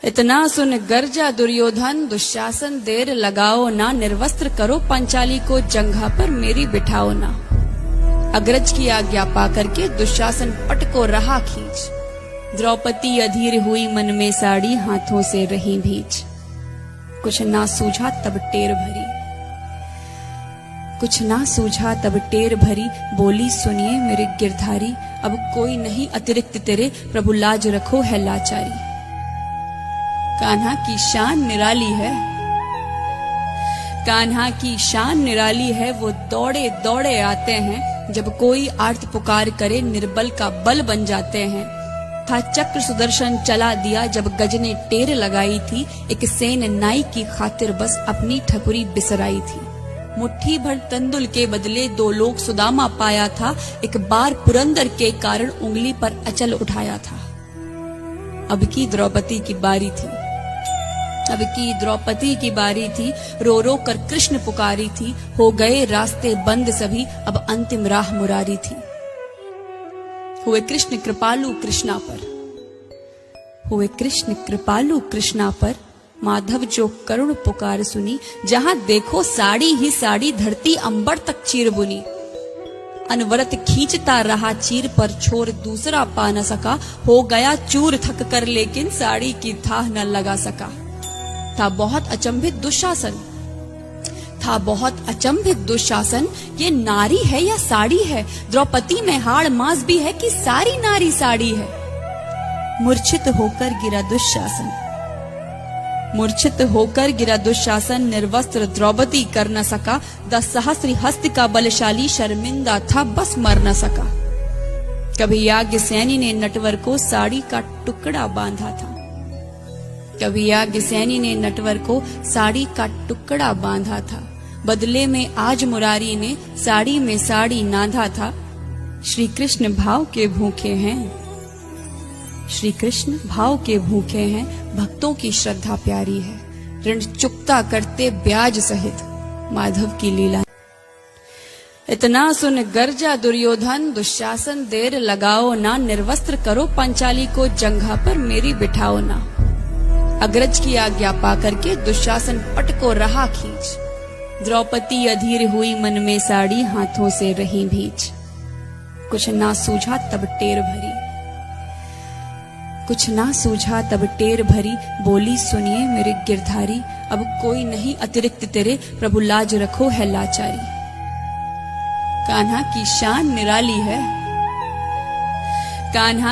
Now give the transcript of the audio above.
इतना सुन गर्जा दुर्योधन दुशासन, देर लगाओ ना, निर्वस्त्र करो पंचाली को, जंघा पर मेरी बिठाओ ना। अग्रज की आज्ञा पाकर के दुशासन पट को रहा खींच, द्रौपदी अधीर हुई मन में साड़ी, हाथों से रही भीज। कुछ ना सूझा तब टेर भरी, कुछ ना सूझा तब टेर भरी, बोली सुनिए मेरे गिरधारी, अब कोई नहीं अतिरिक्त तेरे, प्रभु लाज रखो है लाचारी। कान्हा की शान निराली है, कान्हा की शान निराली है, वो दौड़े दौड़े आते हैं, जब कोई आर्त पुकार करे निर्बल का बल बन जाते हैं। था चक्र सुदर्शन चला दिया जब गज ने टेर लगाई थी, एक सेन नाई की खातिर बस अपनी ठकुरी बिसराई थी। मुट्ठी भर तंदुल के बदले 2 लोग सुदामा पाया था, एक बार पुरंदर के कारण उंगली पर अचल उठाया था। अब की द्रौपदी की बारी थी, अब की द्रौपदी की बारी थी, रो रो कर कृष्ण पुकारी थी, हो गए रास्ते बंद सभी, अब अंतिम राह मुरारी थी। हुए कृष्ण कृपालु कृष्णा पर, हुए कृष्ण कृपालु कृष्णा पर, माधव जो करुण पुकार सुनी, जहां देखो साड़ी ही साड़ी, धरती अंबर तक चीर बुनी। अनवरत खींचता रहा चीर पर, छोर दूसरा पा न सका, हो गया चूर थक कर, लेकिन साड़ी की थाह न लगा सका। था बहुत अचंभित दुशासन, था बहुत अचंभित दुशासन, ये नारी है या साड़ी है, द्रौपदी में हाड़ मांस भी है कि सारी नारी साड़ी है। मूर्छित होकर गिरा दुशासन, मूर्छित होकर गिरा दुशासन, निर्वस्त्र द्रौपदी कर न सका, 10 सहस्त्र हस्त का बलशाली, शर्मिंदा था बस मर न सका। कभी याज्ञसेनी ने नटवर को साड़ी का टुकड़ा बांधा था, कभी याज्ञसेनी ने नटवर को साड़ी का टुकड़ा बांधा था, बदले में आज मुरारी ने साड़ी में साड़ी नांधा था। श्री कृष्ण भाव के भूखे हैं, श्री कृष्ण भाव के भूखे हैं, भक्तों की श्रद्धा प्यारी है, ऋण चुकता करते ब्याज सहित, माधव की लीला। इतना सुन गर्जा दुर्योधन दुशासन, देर लगाओ ना, निर्वस्त्र करो पंचाली को, जंघा पर मेरी बिठाओ ना। अग्रज की आज्ञा पाकर के दुशासन पट को रहा खींच, द्रौपदी अधीर हुई मन में साड़ी, हाथों से रही भीज। कुछ ना सूझा तब टेर भरी, कुछ ना सूझा तब टेर भरी, बोली सुनिए मेरे गिरधारी, अब कोई नहीं अतिरिक्त तेरे, प्रभु लाज रखो है लाचारी। कान्हा की शान निराली है, कान्हा